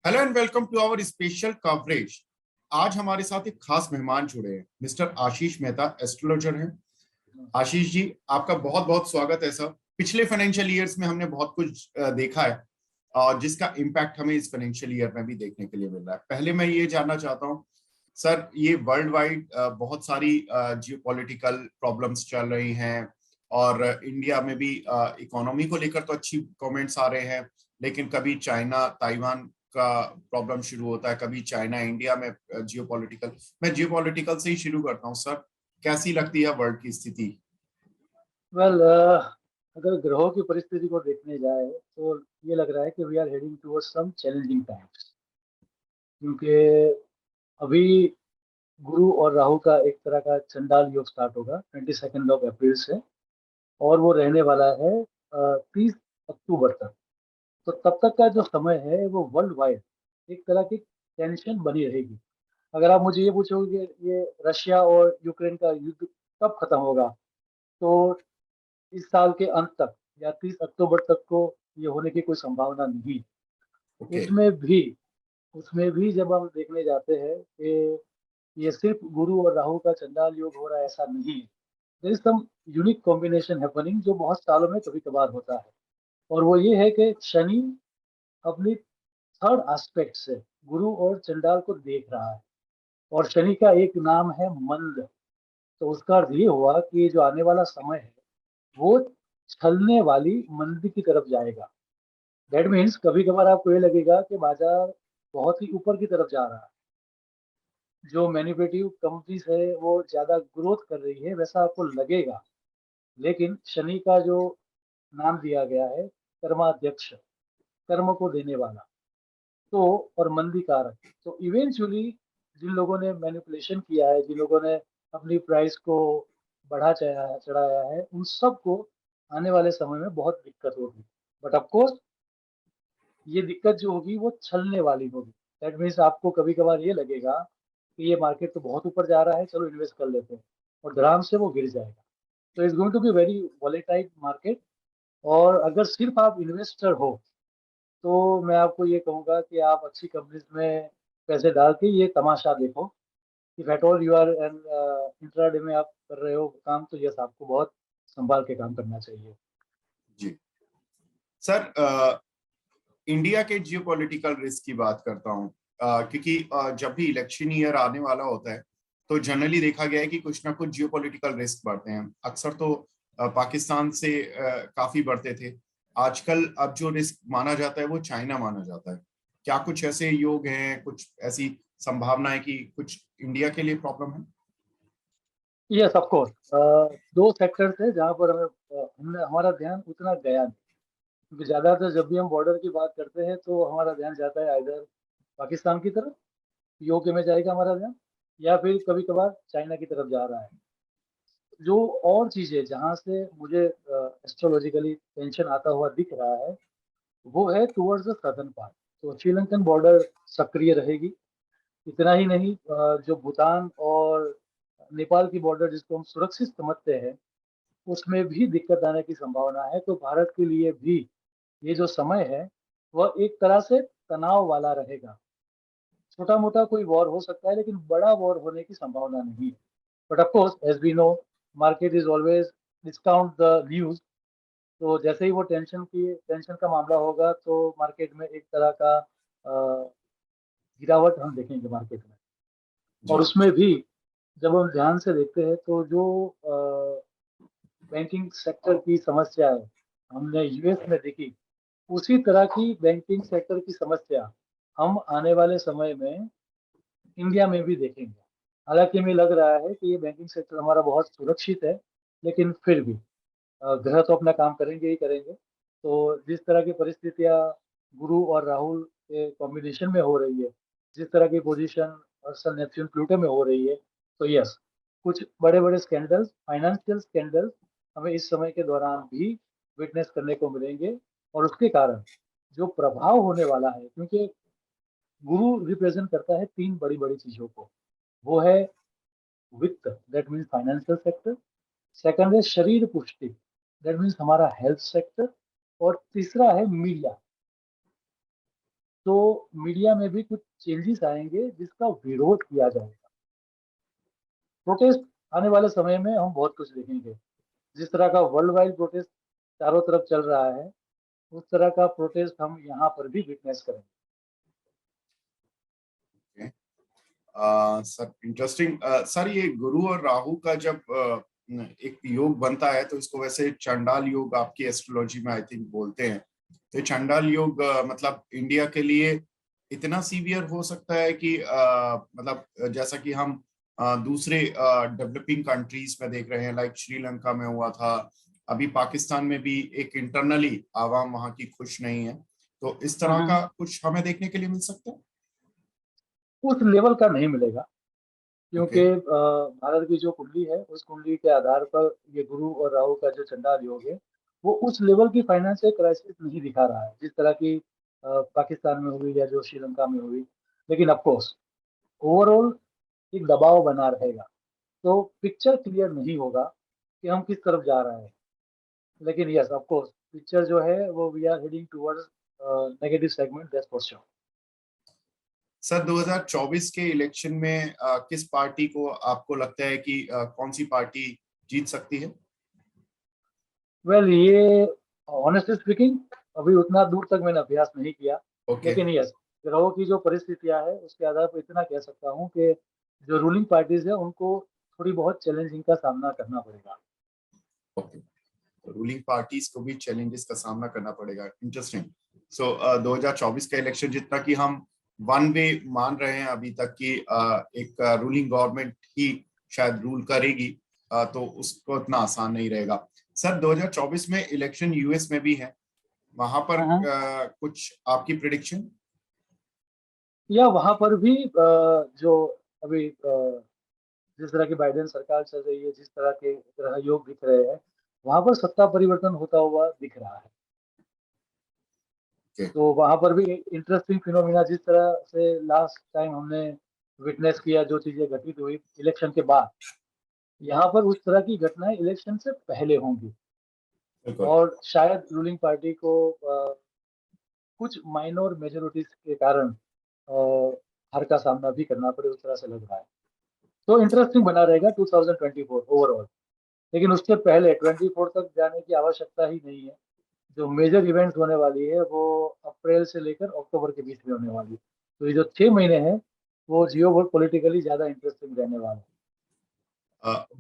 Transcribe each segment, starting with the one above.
Hello and welcome to our special coverage. आज हमारे साथ एक खास मेहमान जुड़े हैं, मिस्टर आशीष मेहता, एस्ट्रोलॉजर हैं। आशीष जी, आपका बहुत बहुत स्वागत है सर। पिछले फाइनेंशियल ईयर्स में हमने बहुत कुछ देखा है और जिसका इम्पैक्ट हमें इस फाइनेंशियल ईयर में भी देखने के लिए मिल रहा है। पहले मैं ये जानना चाहता हूँ सर, ये वर्ल्ड वाइड बहुत सारी जियोपॉलिटिकल प्रॉब्लम्स चल रही हैं और इंडिया में भी इकोनॉमी को लेकर तो अच्छी कमेंट्स आ रहे हैं, लेकिन कभी चाइना ताइवान का प्रॉब्लम शुरू होता है, कभी चाइना इंडिया में जियोपॉलिटिकल। मैं जियोपॉलिटिकल से ही शुरू करता हूँ सर, कैसी लगती है वर्ल्ड की स्थिति? वेल अगर ग्रहों की परिस्थिति को देखने जाए तो ये लग रहा है कि we are heading towards some challenging times, क्योंकि अभी गुरु और राहु का एक तरह का चंडाल योग स्टार्ट होगा 22 अप्रैल से, और वो रहने वाला है 30 अक्टूबर तक। तो तब तक का जो समय है वो वर्ल्ड वाइड एक तरह की टेंशन बनी रहेगी। अगर आप मुझे ये पूछोगे कि ये रशिया और यूक्रेन का युद्ध कब खत्म होगा, तो इस साल के अंत तक या 30 अक्टूबर तक को ये होने की कोई संभावना नहीं। ओके। उसमें भी उसमें भी जब हम देखने जाते हैं कि ये सिर्फ गुरु और राहु का चंडाल योग हो रहा है, ऐसा नहीं है। There is some unique combination happening जो बहुत सालों में कभी कभार होता है, और वो ये है कि शनि अपनी थर्ड एस्पेक्ट से गुरु और चंडाल को देख रहा है, और शनि का एक नाम है मंद। तो उसका अर्थ ये हुआ कि जो आने वाला समय है वो छलने वाली मंदी की तरफ जाएगा। दैट मीन्स कभी कभार आपको ये लगेगा कि बाजार बहुत ही ऊपर की तरफ जा रहा है, जो मैन्युफैक्चरिंग कंपनीज है वो ज्यादा ग्रोथ कर रही है, वैसा आपको लगेगा। लेकिन शनि का जो नाम दिया गया है, कर्माध्यक्ष, कर्म को देने वाला, तो और मंदी कारक, तो इवेंचुअली जिन लोगों ने मैनिपुलेशन किया है, जिन लोगों ने अपनी प्राइस को बढ़ा चढ़ाया चढ़ाया है, उन सबको आने वाले समय में बहुत दिक्कत होगी। बट ऑफ कोर्स ये दिक्कत जो होगी वो छलने वाली होगी। दैट मीन्स आपको कभी कभार ये लगेगा कि ये मार्केट तो बहुत ऊपर जा रहा है, चलो इन्वेस्ट कर लेते हैं, और धड़ाम से वो गिर जाएगा। तो it's going to be very volatile market. और अगर सिर्फ आप इन्वेस्टर हो तो मैं आपको ये कहूँगा कि आप अच्छी कंपनीज में पैसे डाल के ये तमाशा देखो। If at all you are an intraday में आप कर रहे हो काम, तो यस, आपको बहुत संभाल के काम करना चाहिए। जी सर, इंडिया के जियोपॉलिटिकल रिस्क की बात करता हूँ, क्योंकि जब भी इलेक्शन ईयर आने वाला होता है तो जनरली देखा गया है कि कुछ ना कुछ जियोपॉलिटिकल रिस्क बढ़ते हैं। अक्सर तो पाकिस्तान से काफी बढ़ते थे। आजकल अब जो रिस्क माना जाता है वो चाइना माना जाता है। क्या कुछ ऐसे योग हैं, कुछ ऐसी संभावना है कि कुछ इंडिया के लिए प्रॉब्लम है? Yes, of course. दो सेक्टर्स है जहाँ पर हमने हमारा ध्यान उतना गया नहीं, क्योंकि ज़्यादातर जब भी हम बॉर्डर की बात करते हैं तो हमारा ध्यान जाता है इधर पाकिस्तान की तरफ, यूके में जाएगा हमारा ध्यान, या फिर कभी कभार चाइना की तरफ जा रहा है। जो और चीज़ें जहाँ से मुझे एस्ट्रोलॉजिकली टेंशन आता हुआ दिख रहा है, वो है टुवर्ड्स द सदर्न पार्ट। तो श्रीलंकन बॉर्डर सक्रिय रहेगी। इतना ही नहीं, जो भूटान और नेपाल की बॉर्डर जिसको हम सुरक्षित समझते हैं, उसमें भी दिक्कत आने की संभावना है। तो भारत के लिए भी ये जो समय है वह एक तरह से तनाव वाला रहेगा। छोटा मोटा कोई वॉर हो सकता है, लेकिन बड़ा वॉर होने की संभावना नहीं है। But of course as we know, market is always discount the news. तो जैसे ही वो टेंशन का मामला होगा तो मार्केट में एक तरह का गिरावट हम देखेंगे मार्केट में। और जी। उसमें भी जब हम ध्यान से देखते हैं तो जो बैंकिंग सेक्टर की समस्या है, हमने यूएस में देखी, उसी तरह की बैंकिंग सेक्टर की समस्या हम आने वाले समय में इंडिया में भी देखेंगे। हालांकि हमें लग रहा है कि ये बैंकिंग सेक्टर हमारा बहुत सुरक्षित है, लेकिन फिर भी ग्रह तो अपना काम करेंगे ही करेंगे। तो जिस तरह की परिस्थितियां गुरु और राहुल के कॉम्बिनेशन में हो रही है, जिस तरह की पोजीशन अर्सन नेपच्यून प्लूटो में हो रही है, तो यस, कुछ बड़े बड़े स्कैंडल्स, फाइनेंशियल स्कैंडल्स हमें इस समय के दौरान भी विटनेस करने को मिलेंगे। और उसके कारण जो प्रभाव होने वाला है, क्योंकि गुरु रिप्रेजेंट करता है तीन बड़ी बड़ी चीजों को। वो है वित्त, that means financial sector. Second है शरीर पुष्टि, दैट मीन्स हमारा हेल्थ सेक्टर। और तीसरा है मीडिया। तो मीडिया में भी कुछ चेंजेस आएंगे जिसका विरोध किया जाएगा। प्रोटेस्ट आने वाले समय में हम बहुत कुछ देखेंगे। जिस तरह का वर्ल्ड वाइड प्रोटेस्ट चारों तरफ चल रहा है, उस तरह का प्रोटेस्ट हम यहाँ पर भी विटनेस करेंगे। Sir interesting. सर ये गुरु और राहु का जब एक योग बनता है तो इसको वैसे चंडाल योग आपकी एस्ट्रोलॉजी में आई थिंक बोलते हैं। तो चंडाल योग मतलब इंडिया के लिए इतना सीवियर हो सकता है कि मतलब जैसा कि हम दूसरे डेवलपिंग कंट्रीज में देख रहे हैं, लाइक श्रीलंका में हुआ था, अभी पाकिस्तान में भी एक इंटरनली आवाम वहां की खुश नहीं है, तो इस तरह का कुछ हमें देखने के लिए मिल सकता है? उस लेवल का नहीं मिलेगा, ओके। क्योंकि भारत की जो कुंडली है उस कुंडली के आधार पर ये गुरु और राहु का जो चंडाल योग है वो उस लेवल की फाइनेंशियल क्राइसिस नहीं दिखा रहा है जिस तरह की पाकिस्तान में हुई या जो श्रीलंका में हुई। लेकिन ऑफकोर्स ओवरऑल एक दबाव बना रहेगा, तो पिक्चर क्लियर नहीं होगा कि हम किस तरफ जा रहे हैं। लेकिन यस ऑफकोर्स पिक्चर जो है वो we are heading towards negative segment, that's for sure. Sir 2024 के इलेक्शन में किस पार्टी को आपको लगता है कि कौन सी पार्टी जीत सकती है? वेल ये ऑनेस्टली स्पीकिंग अभी उतना दूर तक मैंने अभ्यास नहीं किया। ओके। लेकिन यस ग्रहों की जो परिस्थितियां है उसके आधार पर इतना कह सकता हूँ कि जो रूलिंग पार्टीज है उनको थोड़ी बहुत चैलेंजिंग का सामना करना पड़ेगा। ओके, रूलिंग पार्टीज को भी चैलेंजेस का सामना करना पड़ेगा। इंटरेस्टिंग। सो 2024 का इलेक्शन जितना कि हम वन वे मान रहे हैं अभी तक कि एक रूलिंग गवर्नमेंट ही शायद रूल करेगी, तो उसको इतना आसान नहीं रहेगा। सर 2024 में इलेक्शन यूएस में भी है, वहां पर हाँ, कुछ आपकी प्रिडिक्शन? या वहां पर भी जो अभी जिस तरह की बाइडेन सरकार चल रही है, जिस तरह के ग्रह योग दिख रहे हैं, वहां पर सत्ता परिवर्तन होता हुआ दिख रहा है। ओके। तो वहां पर भी इंटरेस्टिंग फिनोमिना जिस तरह से लास्ट टाइम हमने विटनेस किया, जो चीजें घटित हुई इलेक्शन के बाद, यहाँ पर उस तरह की घटनाएं इलेक्शन से पहले होंगी। बिल्कुल। और शायद रूलिंग पार्टी को कुछ माइनर मेजोरिटीज के कारण हार का सामना भी करना पड़े, उस तरह से लग रहा है। तो इंटरेस्टिंग बना रहेगा 2024 ओवरऑल। लेकिन उससे पहले 24 तक जाने की आवश्यकता ही नहीं है। जो मेजर इवेंट्स होने वाली है वो अप्रैल से लेकर अक्टूबर के बीच में होने वाली है। तो ये जो 6 महीने हैं वो जियो पॉलिटिकली ज्यादा इंटरेस्टिंग रहने वाला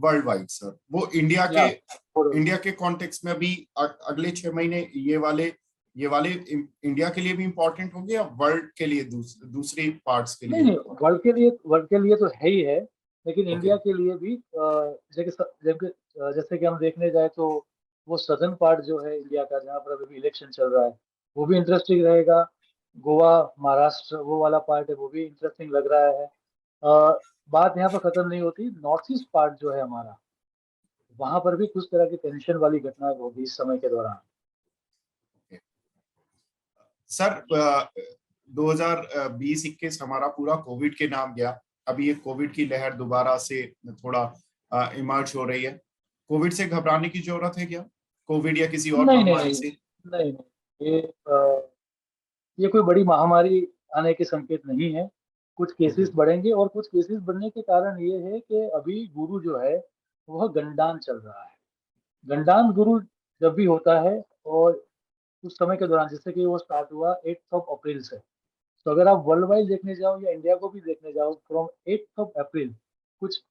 वर्ल्ड वाइड सर, वो इंडिया है। के, या इंडिया के कॉन्टेक्स्ट में भी अगले 6 महीने ये वाले इंडिया के लिए भी इंपॉर्टेंट होंगे या वर्ल्ड के लिए दूसरी पार्ट्स के नहीं लिए? नहीं, वर्ल्ड के लिए तो है ही है। लेकिन ओके। इंडिया के लिए भी जैसे कि हम देखने जाए तो वो सदर्न पार्ट जो है इंडिया का, जहाँ पर अभी इलेक्शन चल रहा है, वो भी इंटरेस्टिंग रहेगा। गोवा, महाराष्ट्र वो वाला पार्ट है, वो भी इंटरेस्टिंग लग रहा है। बात यहाँ पर खत्म नहीं होती, नॉर्थ ईस्ट पार्ट जो है हमारा, वहां पर भी कुछ तरह की टेंशन वाली घटना होगी इस समय के दौरान। सर 2020-21 हमारा पूरा कोविड के नाम गया। अभी ये कोविड की लहर दोबारा से थोड़ा इमर्ज हो रही है। कोविड से घबराने की जरूरत है क्या? कोविड या किसी और नहीं नहीं महामारी नहीं से? नहीं नहीं, ये कोई बड़ी महामारी आने के संकेत नहीं है। कुछ ओके। केसेस बढ़ेंगे, और कुछ केसेस बढ़ने के कारण ये है कि अभी गुरु जो है वह गंडान चल रहा है। गंडान गुरु जब भी होता है, और उस समय के दौरान, जैसे कि वो स्टार्ट हुआ 8 अप्रैल से, तो अगर आप वर्ल्ड वाइड देखने जाओ या इंडिया को भी देखने जाओ, फ्रॉम 8 अप्रैल कुछ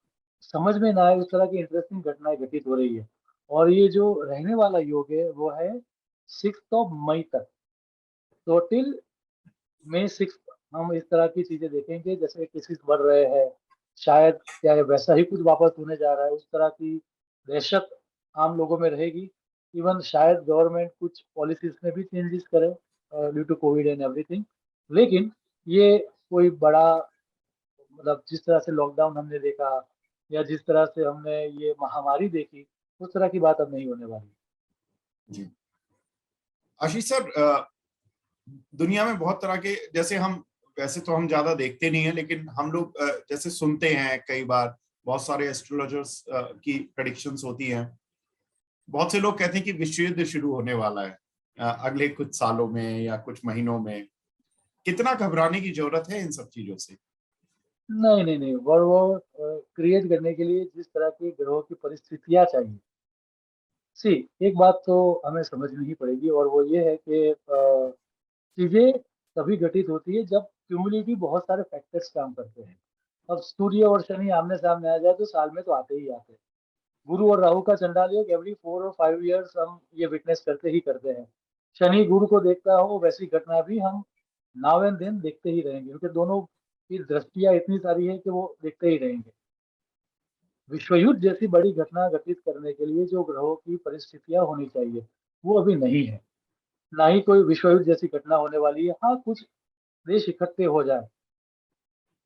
समझ में ना आए उस तरह की इंटरेस्टिंग घटनाएं घटित हो रही है। और ये जो रहने वाला योग है वो है 6 मई तक। तो टिल May 6 हम इस तरह की चीजें देखेंगे, जैसे केसेस बढ़ रहे हैं, शायद क्या है वैसा ही कुछ वापस होने जा रहा है, उस तरह की दहशत आम लोगों में रहेगी। इवन शायद गवर्नमेंट कुछ पॉलिसीज में भी चेंजेस करे due to covid and everything. लेकिन ये कोई बड़ा, मतलब जिस तरह से लॉकडाउन हमने देखा या जिस तरह से हमने ये महामारी देखी, उस तरह की बात अब नहीं होने वाली। जी। आशीष सर, दुनिया में बहुत तरह के, जैसे हम, वैसे तो हम ज्यादा देखते नहीं है लेकिन हम लोग जैसे सुनते हैं कई बार, बहुत सारे एस्ट्रोलॉजर्स की प्रेडिक्शंस होती हैं। बहुत से लोग कहते हैं कि विश्व युद्ध शुरू होने वाला है अगले कुछ सालों में या कुछ महीनों में। कितना घबराने की जरूरत है इन सब चीजों से? नहीं नहीं नहीं, वर्ल्ड वॉर क्रिएट करने के लिए जिस तरह की ग्रहों की परिस्थितियां चाहिए, सी, एक बात तो हमें समझनी ही पड़ेगी, और वो ये है कि चीजें तभी घटित होती है जब क्यूमुलेटिव बहुत सारे फैक्टर्स काम करते हैं। अब सूर्य और शनि आमने सामने आ जाए तो साल में तो आते ही आते हैं। गुरु और राहु का चंडाल योग एवरी 4 और 5 ईयर्स हम ये विटनेस करते ही करते हैं। शनि गुरु को देखता हो वैसी घटना भी हम नाउ एंड देन देखते ही रहेंगे, क्योंकि दोनों की दृष्टियां इतनी सारी है कि वो देखते ही रहेंगे। विश्व युद्ध जैसी बड़ी घटना घटित करने के लिए जो ग्रहों की परिस्थितियां होनी चाहिए, वो अभी नहीं है। ना ही कोई विश्व युद्ध जैसी घटना होने वाली है। हाँ, कुछ देश इकट्ठे हो जाए,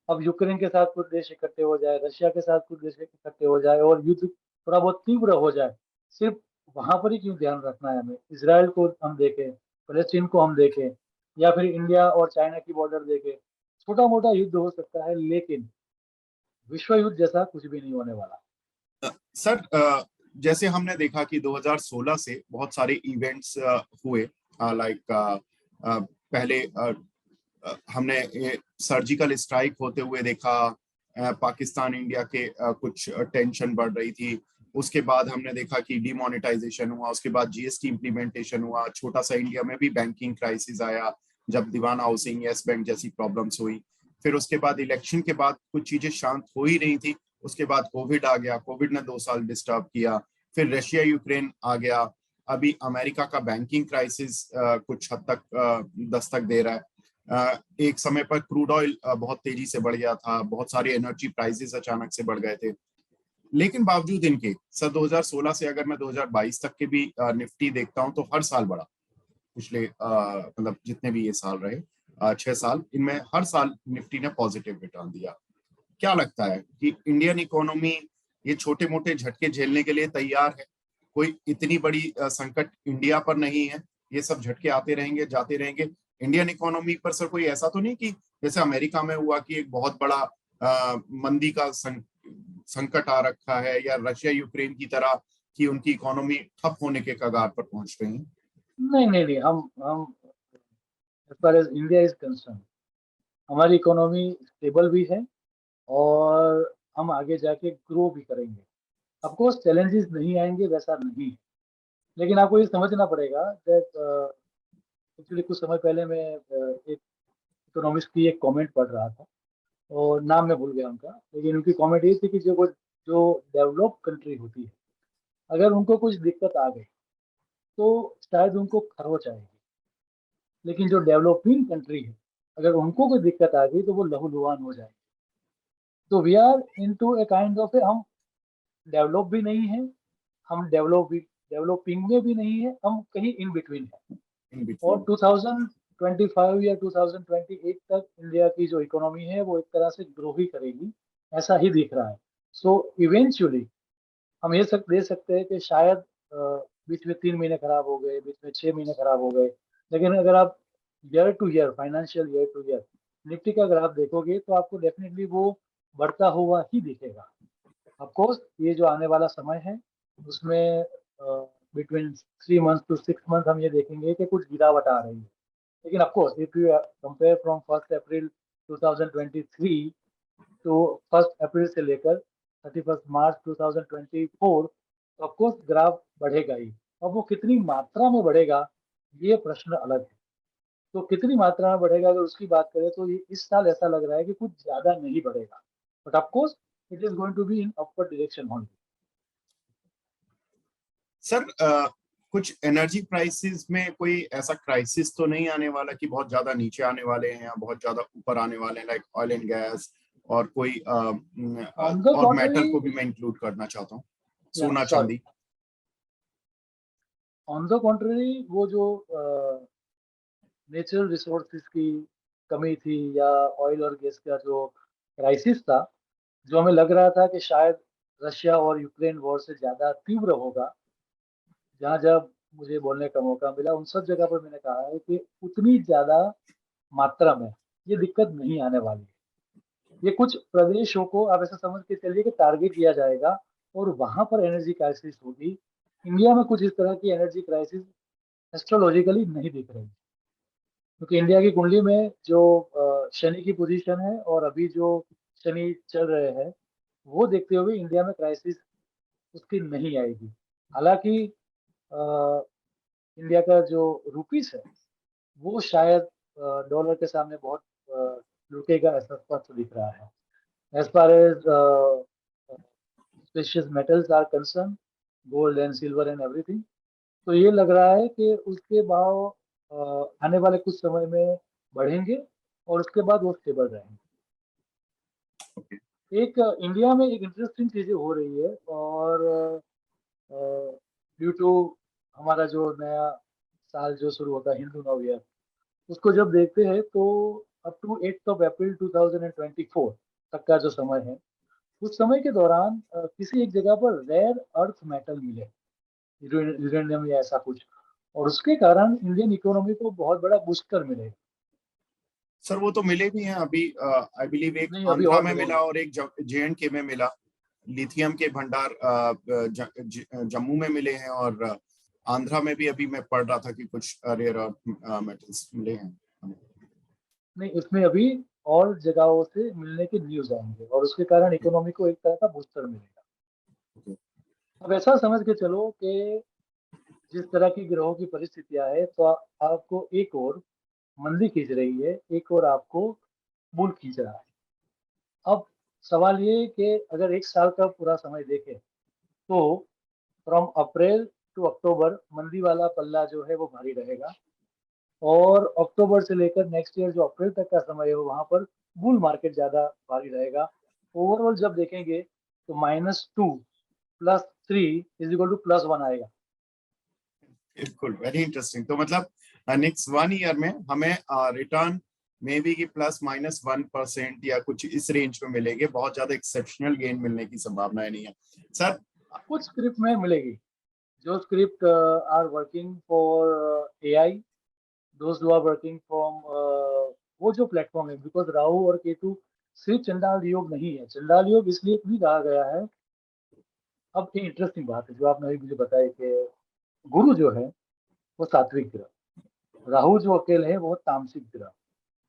अब यूक्रेन के साथ कुछ देश इकट्ठे हो जाए, रशिया के साथ कुछ देश इकट्ठे हो जाए और युद्ध थोड़ा बहुत तीव्र हो जाए, सिर्फ वहां पर ही क्यों ध्यान रखना है हमें? इसराइल को हम देखें, फलस्तीन को हम देखें, या फिर इंडिया और चाइना की बॉर्डर देखें। छोटा मोटा युद्ध हो सकता है, लेकिन विश्व युद्ध जैसा कुछ भी नहीं होने वाला। सर, जैसे हमने देखा कि 2016 से बहुत सारे इवेंट्स हुए, लाइक पहले हमने सर्जिकल स्ट्राइक होते हुए देखा। पाकिस्तान इंडिया के कुछ टेंशन बढ़ रही थी। उसके बाद हमने देखा कि डिमोनेटाइजेशन हुआ, उसके बाद जीएसटी इम्प्लीमेंटेशन हुआ, छोटा सा इंडिया में भी बैंकिंग क्राइसिस आया जब दीवाना हाउसिंग, यस बैंक जैसी प्रॉब्लम्स हुई। फिर उसके बाद इलेक्शन के बाद कुछ चीजें शांत हो ही रही थी। उसके बाद कोविड आ गया, कोविड ने 2 साल डिस्टर्ब किया। फिर रशिया यूक्रेन आ गया। अभी अमेरिका का बैंकिंग क्राइसिस कुछ हद तक दस्तक दे रहा है। एक समय पर क्रूड ऑयल बहुत तेजी से बढ़ गया था, बहुत सारे एनर्जी प्राइसेस अचानक से बढ़ गए थे। लेकिन बावजूद इनके सर 2016 से अगर मैं 2022 तक के भी निफ्टी देखता हूं तो हर साल बढ़ा। पिछले मतलब जितने भी ये साल रहे, 6 साल, इनमें हर साल निफ्टी ने पॉजिटिव रिटर्न दिया। क्या लगता है कि इंडियन इकोनॉमी ये छोटे मोटे झटके झेलने के लिए तैयार है? कोई इतनी बड़ी संकट इंडिया पर नहीं है, ये सब झटके आते रहेंगे जाते रहेंगे। इंडियन इकोनॉमी पर सर कोई ऐसा तो नहीं कि जैसे अमेरिका में हुआ कि एक बहुत बड़ा मंदी का संकट आ रखा है, या रशिया यूक्रेन की तरह कि उनकी इकोनॉमी ठप होने के कगार पर पहुंच रही है? नहीं नहीं नहीं, हम as far as India is concern, हमारी इकोनॉमी स्टेबल भी है और हम आगे जाके ग्रो भी करेंगे। ऑफकोर्स चैलेंजेस नहीं आएंगे वैसा नहीं है, लेकिन आपको ये समझना पड़ेगा दैट एक्चुअली कुछ समय पहले मैं एक इकोनॉमिस्ट की एक कमेंट पढ़ रहा था, और नाम मैं भूल गया उनका, लेकिन उनकी कमेंट ये थी कि जो डेवलप कंट्री होती है, अगर उनको कुछ दिक्कत आ गई तो शायद उनको खरोच आएगी, लेकिन जो डेवलपिंग कंट्री है, अगर उनको कोई दिक्कत आ गई तो वो लहूलुहान हो जाएगी। तो we are into a kind of a, हम डेवलप भी नहीं है, हम डेवलपिंग में भी नहीं है, हम कहीं इन बिटवीन है। इन और बिटवीन। 2025 या 2028 तक इंडिया की जो इकोनॉमी है वो एक तरह से ग्रो ही करेगी, ऐसा ही दिख रहा है। सो इवेंचुअली हम ये दे सकते हैं कि शायद बीच में 3 महीने खराब हो गए, बीच में 6 महीने खराब हो गए, लेकिन अगर आप year two year, financial year two year Nifty का ग्राफ देखोगे तो आपको डेफिनेटली वो बढ़ता हुआ ही दिखेगा। ऑफकोर्स ये जो आने वाला समय है उसमें बिटवीन 3 मंथ टू 6 मंथ हम ये देखेंगे कि कुछ गिरावट आ रही है, लेकिन of course if you compare from 1 अप्रैल 2023 तो 1 अप्रैल से लेकर 31 मार्च 2024, तो ऑफकोर्स ग्राफ बढ़ेगा ही। अब वो कितनी मात्रा में बढ़ेगा, ये प्रश्न अलग है। तो कितनी मात्रा में बढ़ेगा अगर उसकी बात करें तो ये इस साल ऐसा लग रहा है कि कुछ ज्यादा नहीं बढ़ेगा, but of course it is going to be in upward direction only. Sir, कुछ एनर्जी प्राइसेस में कोई ऐसा क्राइसिस तो नहीं आने वाला कि बहुत ज्यादा नीचे आने वाले हैं या बहुत ज्यादा ऊपर आने वाले हैं, लाइक ऑयल एंड गैस और कोई ऑन द और मेटल कॉन्ट्ररी, को भी मैं इंक्लूड करना चाहता हूँ, सोना सॉरी, चांदी। ऑन द कॉन्ट्ररी वो जो नेचुरल रिसोर्सेज की कमी थी या ऑयल और गैस का जो क्राइसिस था, जो हमें लग रहा था कि शायद रशिया और यूक्रेन वॉर से ज़्यादा तीव्र होगा, जहाँ जब मुझे बोलने का मौका मिला उन सब जगह पर मैंने कहा है कि उतनी ज़्यादा मात्रा में ये दिक्कत नहीं आने वाली है। ये कुछ प्रदेशों को आप ऐसा समझ के चलिए कि टारगेट किया जाएगा और वहां पर एनर्जी क्राइसिस होगी। इंडिया में कुछ इस तरह की एनर्जी क्राइसिस एस्ट्रोलॉजिकली नहीं दिख रही। क्योंकि इंडिया की कुंडली में जो शनि की पोजीशन है और अभी जो शनि चल रहे हैं, वो देखते हुए इंडिया में क्राइसिस उसकी नहीं आएगी। हालांकि अ, इंडिया का जो रुपीस है वो शायद डॉलर के सामने बहुत रुकेगा, ऐसा स्पष्ट दिख रहा है। As far as precious metals are concern, gold and silver and everything, तो ये लग रहा है कि उसके भाव आने वाले कुछ समय में बढ़ेंगे और उसके बाद वो स्टेबल रहेंगे। एक इंडिया में एक इंटरेस्टिंग चीजें हो रही है, और ड्यू टू हमारा जो नया साल जो शुरू होता है हिंदू नव ईयर, उसको जब देखते हैं तो अप टू 8 ऑफ अप्रैल 2024 तक का जो समय है, उस समय के दौरान किसी एक जगह पर रेयर अर्थ मेटल मिले, यूरेनियम या ऐसा कुछ, और उसके कारण इंडियन इकोनॉमी को बहुत बड़ा बूस्टर मिलेगा। सर वो तो मिले भी हैं अभी, आई बिलीव एक नहीं, अभी आंध्रा और में मिला मिलेंगे। और एक JNK में मिला। लिथियम के भंडार जम्मू में मिले हैं, और आंध्रा में भी अभी मैं पढ़ रहा था कि कुछ रेयर मेटल्स मिले हैं। नहीं, इसमें अभी और जगहों से मिलने के न्यूज आएंगे और उसके कारण इकोनॉमी को एक तरह का बूस्टर मिलेगा। अब ऐसा समझ के चलो कि जिस तरह की ग्रहों की परिस्थितियां है, तो आपको एक और मंदी खींच रही है, एक और आपको बुल खींच रहा है। अब सवाल ये है कि अगर एक साल का पूरा समय देखें तो फ्रॉम अप्रैल टू अक्टूबर मंदी वाला पल्ला जो है वो भारी रहेगा, और अक्टूबर से लेकर नेक्स्ट ईयर जो अप्रैल तक का समय है वहां पर बुल मार्केट ज्यादा भारी रहेगा। ओवरऑल जब देखेंगे तो -2 +3 इज इक्वल टू +1 आएगा। बिल्कुल, वेरी इंटरेस्टिंग। तो मतलब नेक्स्ट 1 ईयर में हमें रिटर्न मे बी की ±1% या कुछ इस रेंज में मिलेंगे, बहुत ज्यादा एक्सेप्शनल गेन मिलने की संभावना नहीं है सर। कुछ स्क्रिप्ट में मिलेगी, जो script are working for AI, those who are working from वो जो प्लेटफॉर्म है, बिकॉज राहु और केतु सिर्फ चंडाल योग नहीं है। चंडाल योग इसलिए भी कहा गया है। अब ये इंटरेस्टिंग बात है जो आपने अभी मुझे बताया कि गुरु जो है वो सात्विक ग्रह, राहु जो अकेले है वो तामसिक ग्रह।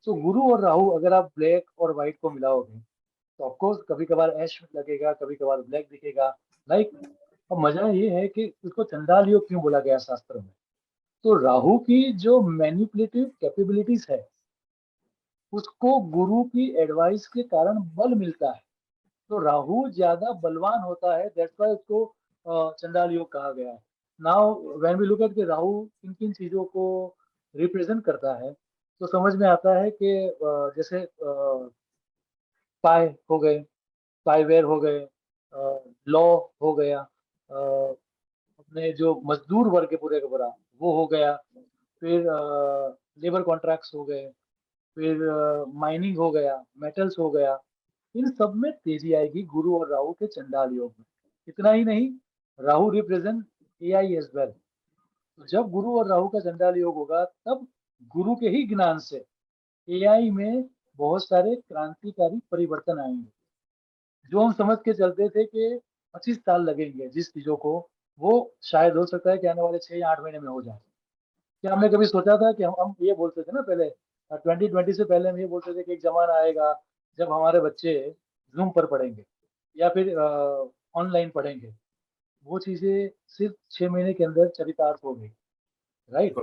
तो गुरु और राहु अगर आप ब्लैक और व्हाइट को मिलाओगे तो ऑफकोर्स कभी कभार ऐश लगेगा, कभी कभार ब्लैक दिखेगा, लाइक। अब मजा ये है कि इसको चंडाल योग क्यों बोला गया शास्त्र में। तो राहु की जो मैनिपुलेटिव कैपेबिलिटीज है उसको गुरु की एडवाइस के कारण बल मिलता है। तो राहु ज्यादा बलवान होता है, दैट्स व्हाई उसको चंडाल योग कहा गया है। Now when we look at के राहु किन किन चीजों को रिप्रेजेंट करता है, तो समझ में आता है कि जैसे पाए हो गए, पाइवेयर हो गए, लॉ हो गया, अपने जो मजदूर वर्ग के पूरे का पूरा वो हो गया, फिर लेबर कॉन्ट्रैक्ट्स हो गए, फिर माइनिंग हो गया, मेटल्स हो गया। इन सब में तेजी आएगी गुरु और राहु के चंडाल योग में। इतना ही नहीं, Rahu represent AI as well. तो जब गुरु और राहु का चंडाल योग होगा तब गुरु के ही ज्ञान से एआई में बहुत सारे क्रांतिकारी परिवर्तन आएंगे। जो हम समझ के चलते थे कि 25 साल लगेंगे जिस चीजों को, वो शायद हो सकता है कि आने वाले 6 या 8 महीने में हो जाए। क्या हमने कभी सोचा था कि हम ये बोलते थे ना पहले, 2020 से पहले हम ये बोलते थे कि एक जमाना आएगा जब हमारे बच्चे जूम पर पढ़ेंगे या फिर ऑनलाइन पढ़ेंगे। वो चीजें सिर्फ 6 महीने के अंदर चरितार्थ हो गई, right.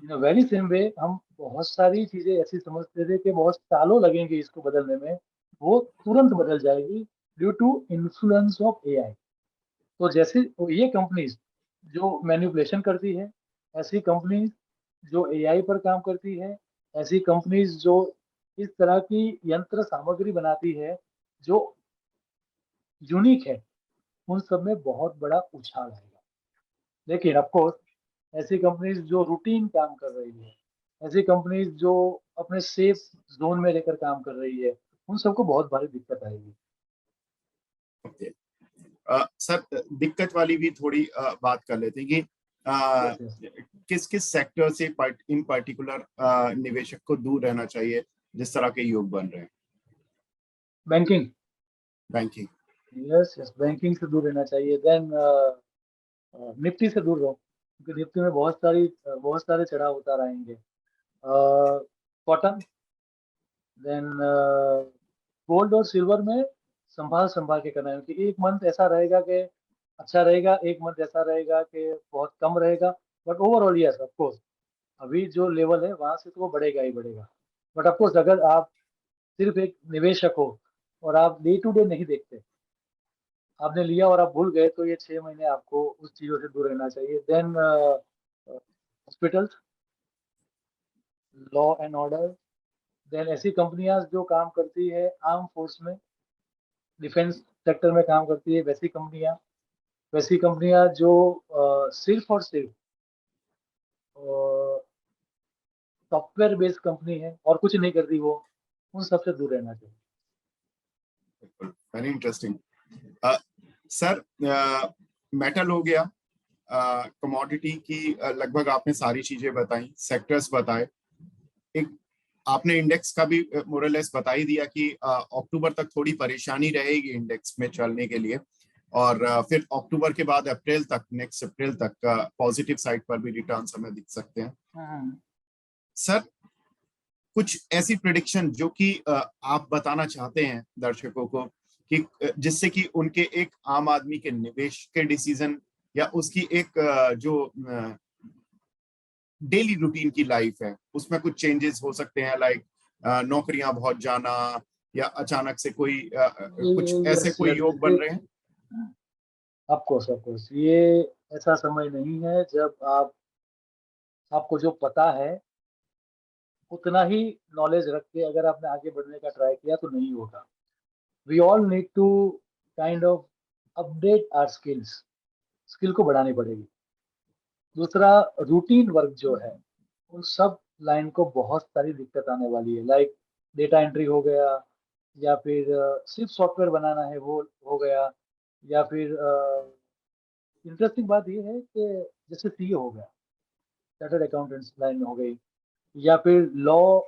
In very same way हम बहुत सारी चीजें ऐसी समझते थे कि बहुत सालों लगेंगे इसको बदलने में, वो तुरंत बदल जाएगी due to influence of AI. तो जैसे ये कंपनीज जो मैन्युपुलेशन करती है, ऐसी कंपनीज जो एआई पर काम करती है, ऐसी कंपनीज जो इस तरह की यंत्र सामग्री बनाती है जो यूनिक है, उन सब में बहुत बड़ा उछाल आएगा। लेकिन ऑफ कोर्स ऐसी कंपनीज जो रूटीन काम कर रही है, ऐसी कंपनीज जो अपने सेफ जोन में रहकर काम कर रही है, उन सबको बहुत भारी दिक्कत आएगी। ओके सर, दिक्कत वाली भी थोड़ी बात कर लेते हैं कि यस यस। किस किस सेक्टर से इन पर्टिकुलर निवेशक को दूर रहना चाहिए जिस तरह के योग बन रहे हैं। Banking. Banking. Yes yes, banking से दूर रहना चाहिए। देन निफ्टी से दूर रहो, क्योंकि निफ्टी में बहुत सारे चढ़ाव उतार आएंगे। कॉटन, देन गोल्ड और सिल्वर में संभाल संभाल के करना है, क्योंकि एक मंथ ऐसा रहेगा कि अच्छा रहेगा, एक मंथ ऐसा रहेगा कि बहुत कम रहेगा, but overall yes of course अभी जो लेवल है वहां से तो वो बढ़ेगा ही बढ़ेगा। बट ऑफ कोर्स अगर आप सिर्फ एक निवेशक हो और आप डे टू डे नहीं देखते, आपने लिया और आप भूल गए, तो ये 6 महीने आपको उस चीजों से दूर रहना चाहिए। Then hospitals, law and order, then ऐसी कंपनियां जो काम करती है आर्म फोर्स में, डिफेंस सेक्टर में काम करती है, वैसी कंपनियां जो सिर्फ और सिर्फ सॉफ्टवेयर बेस्ड कंपनी है और कुछ नहीं करती, वो उन सबसे दूर रहना चाहिए। Very interesting sir. मेटल हो गया, कमोडिटी की लगभग आपने सारी चीजें बताई, सेक्टर्स बताए, एक आपने इंडेक्स का भी मोरलेस बता ही दिया कि अक्टूबर तक थोड़ी परेशानी रहेगी इंडेक्स में चलने के लिए, और फिर अक्टूबर के बाद अप्रैल तक, नेक्स्ट अप्रैल तक पॉजिटिव साइड पर भी रिटर्न्स हमें दिख सकते हैं। सर कुछ ऐसी प्रेडिक्शन जो कि आप बताना चाहते हैं दर्शकों को, कि जिससे कि उनके एक आम आदमी के निवेश के डिसीजन या उसकी एक जो डेली रूटीन की लाइफ है उसमें कुछ चेंजेस हो सकते हैं, लाइक नौकरियां बहुत जाना, या अचानक से कोई कुछ ऐसे कोई योग बन रहे हैं? ऑफ कोर्स ये ऐसा समय नहीं है जब आपको जो पता है उतना ही नॉलेज रख के अगर आपने आगे बढ़ने का ट्राई किया तो नहीं होगा। We all need to kind of update our skill को बढ़ानी पड़ेगी। दूसरा, रूटीन वर्क जो है उन सब लाइन को बहुत सारी दिक्कत आने वाली है, लाइक डेटा एंट्री हो गया, या फिर सिर्फ सॉफ्टवेयर बनाना है वो हो गया, या फिर इंटरेस्टिंग बात ये है कि जैसे सीए हो गया, चार्टर्ड अकाउंटेंट्स लाइन में हो गई, या फिर लॉ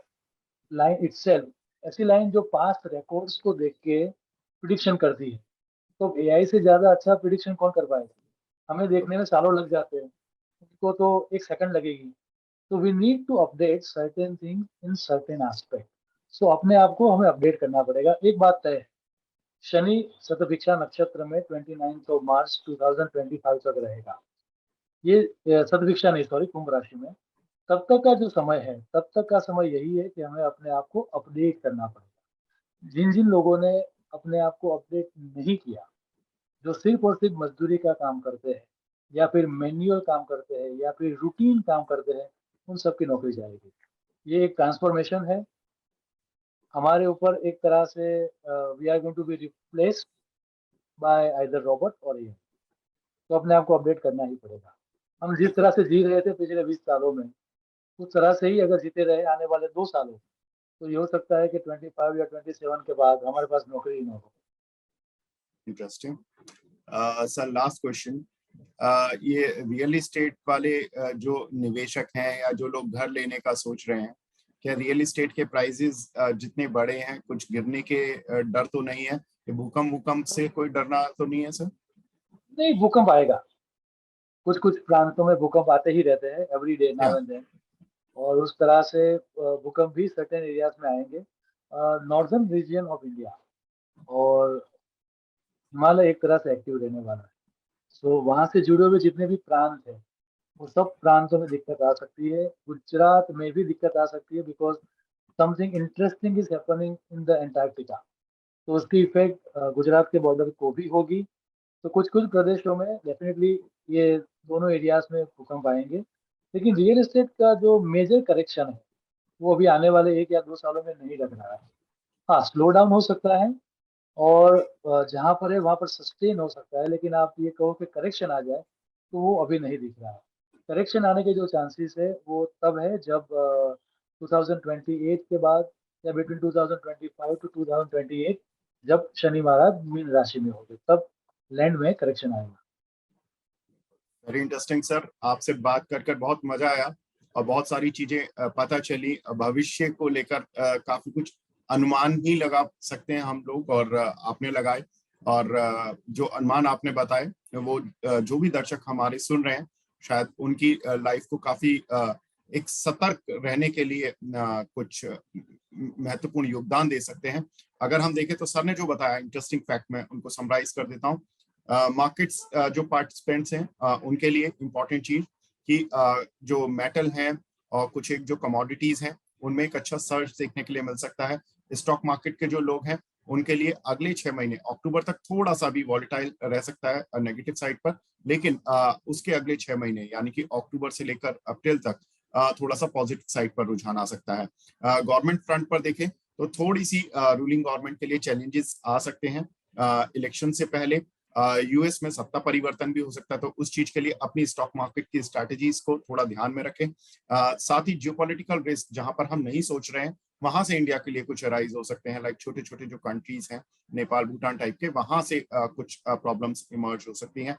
लाइन इटसेल्फ, ऐसी लाइन जो पास्ट रिकॉर्ड्स को देख के प्रिडिक्शन करती है। तो एआई से ज्यादा अच्छा प्रिडिक्शन कौन कर पाएगा? हमें देखने में सालों लग जाते हैं, उनको तो एक सेकंड लगेगी। तो we need to update certain things in certain aspect. So अपने आप को हमें अपडेट करना पड़ेगा। एक बात तय है, शनि शतभिक्षा नक्षत्र में 29 मार्च 2025 तक रहेगा। ये शतभिक्षा नहीं, सॉरी, कुंभ राशि में। तब तक का जो समय है, तब तक का समय यही है कि हमें अपने आप को अपडेट करना पड़ेगा। जिन जिन लोगों ने अपने आप को अपडेट नहीं किया, जो सिर्फ और सिर्फ मजदूरी का काम करते हैं, या फिर मैन्युअल काम करते हैं, या फिर रूटीन काम करते हैं, उन सबकी नौकरी जाएगी। ये एक ट्रांसफॉर्मेशन है हमारे ऊपर, एक तरह से we are going to be replaced by either robot और एआई। तो अपने आप को अपडेट करना ही पड़ेगा। हम जिस तरह से जी रहे थे पिछले 20 सालों में, उस तरह से ही अगर जीते रहे आने वाले 2 सालों, तो ये हो सकता है कि 25 या 27 के बाद हमारे पास नौकरी ही ना हो। Interesting sir. लास्ट क्वेश्चन, ये रियल एस्टेट वाले जो निवेशक हैं या जो लोग घर लेने का सोच रहे हैं, क्या रियल एस्टेट के प्राइसेस जितने बड़े हैं, कुछ गिरने के डर तो नहीं है? भूकंप से कोई डरना तो नहीं है सर? नहीं, भूकंप आएगा। कुछ कुछ प्रांतों में भूकंप आते ही रहते हैं, every day, now and then. और उस तरह से भूकंप भी सर्टेन एरियाज में आएंगे। नॉर्दर्न रीजन ऑफ इंडिया और हिमालय एक तरह से एक्टिव रहने वाला है। सो वहां से जुड़े हुए जितने भी प्रांत हैं, वो सब प्रांतों में दिक्कत आ सकती है। गुजरात में भी दिक्कत आ सकती है, because something interesting is happening in the Antarctica. तो उसकी इफेक्ट गुजरात के बॉर्डर को भी होगी। तो कुछ कुछ प्रदेशों में डेफिनेटली ये दोनों एरियाज में भूकंप आएंगे। लेकिन रियल एस्टेट का जो मेजर करेक्शन है वो अभी आने वाले 1 या 2 सालों में नहीं लग रहा है। हाँ, स्लो डाउन हो सकता है, और जहाँ पर है वहाँ पर सस्टेन हो सकता है, लेकिन आप ये कहो कि करेक्शन आ जाए तो वो अभी नहीं दिख रहा है। करेक्शन आने के जो चांसेस है वो तब है जब 2028 के बाद, या बिटवीन 2025 टू 2028, जब शनि महाराज मीन राशि में होंगे, तब लैंड में करेक्शन आएगा। वेरी इंटरेस्टिंग सर, आपसे बात कर कर बहुत मजा आया और बहुत सारी चीजें पता चली। भविष्य को लेकर काफी कुछ अनुमान ही लगा सकते हैं हम लोग, और आपने लगाए। और जो अनुमान आपने बताए वो जो भी दर्शक हमारे सुन रहे हैं, शायद उनकी लाइफ को काफी एक सतर्क रहने के लिए कुछ महत्वपूर्ण योगदान दे सकते हैं। अगर हम देखें तो सर ने जो बताया इंटरेस्टिंग फैक्ट, मैं उनको समराइज कर देता हूँ। मार्केट्स जो पार्टिसिपेंट्स हैं उनके लिए इंपॉर्टेंट चीज कि जो मेटल हैं और कुछ एक जो कमोडिटीज हैं उनमें एक अच्छा सर्च देखने के लिए मिल सकता है। स्टॉक मार्केट के जो लोग हैं उनके लिए अगले 6 महीने अक्टूबर तक थोड़ा सा भी वॉलेटाइल रह सकता है नेगेटिव साइड पर, लेकिन उसके अगले 6 महीने यानी कि अक्टूबर से लेकर अप्रैल तक थोड़ा सा पॉजिटिव साइड पर रुझान आ सकता है। गवर्नमेंट फ्रंट पर देखें तो थोड़ी सी रूलिंग गवर्नमेंट के लिए चैलेंजेस आ सकते हैं। इलेक्शन से पहले यूएस में सत्ता परिवर्तन भी हो सकता है, तो उस चीज के लिए अपनी स्टॉक मार्केट की स्ट्रैटेजीज को थोड़ा ध्यान में रखें। साथ ही जियोपॉलिटिकल रिस्क जहां पर हम नहीं सोच रहे हैं वहां से इंडिया के लिए कुछ अराइज हो सकते हैं, लाइक छोटे छोटे जो कंट्रीज हैं नेपाल भूटान टाइप के, वहां से कुछ प्रॉब्लम्स इमर्ज हो सकती हैं,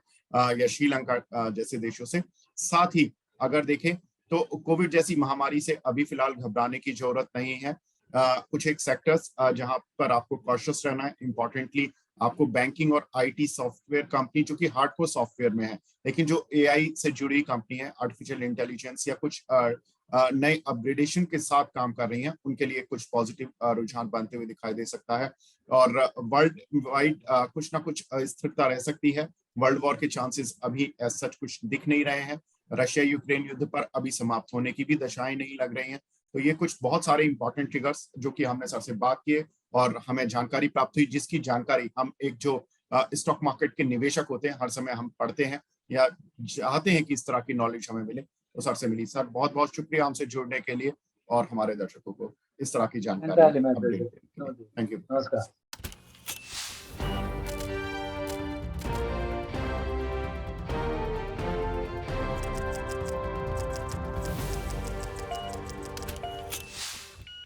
या श्रीलंका जैसे देशों से। साथ ही अगर देखें तो कोविड जैसी महामारी से अभी फिलहाल घबराने की जरूरत नहीं है। कुछ एक सेक्टर्स जहां पर आपको कॉशियस रहना है, इंपॉर्टेंटली आपको बैंकिंग और आईटी सॉफ्टवेयर कंपनी जो कि हार्डकोर सॉफ्टवेयर में है, लेकिन जो एआई से जुड़ी कंपनी है, आर्टिफिशियल इंटेलिजेंस या कुछ नए अपग्रेडेशन के साथ काम कर रही हैं, उनके लिए कुछ पॉजिटिव रुझान बनते हुए दिखाई दे सकता है। और वर्ल्ड वाइड कुछ ना कुछ अस्थिरता रह सकती है। वर्ल्ड वॉर के चांसेस अभी एज सच कुछ दिख नहीं रहे हैं। रशिया यूक्रेन युद्ध पर अभी समाप्त होने की भी दशाएं नहीं लग रही हैं। तो ये कुछ बहुत सारे इंपॉर्टेंट ट्रिगर्स जो कि हमने सर से बात किए और हमें जानकारी प्राप्त हुई, जिसकी जानकारी हम एक जो स्टॉक मार्केट के निवेशक होते हैं हर समय हम पढ़ते हैं या चाहते हैं कि इस तरह की नॉलेज हमें मिले, तो सर से मिली। सर बहुत बहुत शुक्रिया हमसे जुड़ने के लिए और हमारे दर्शकों को इस तरह की जानकारी अपडेट देने के लिए। Thank you. नमस्कार।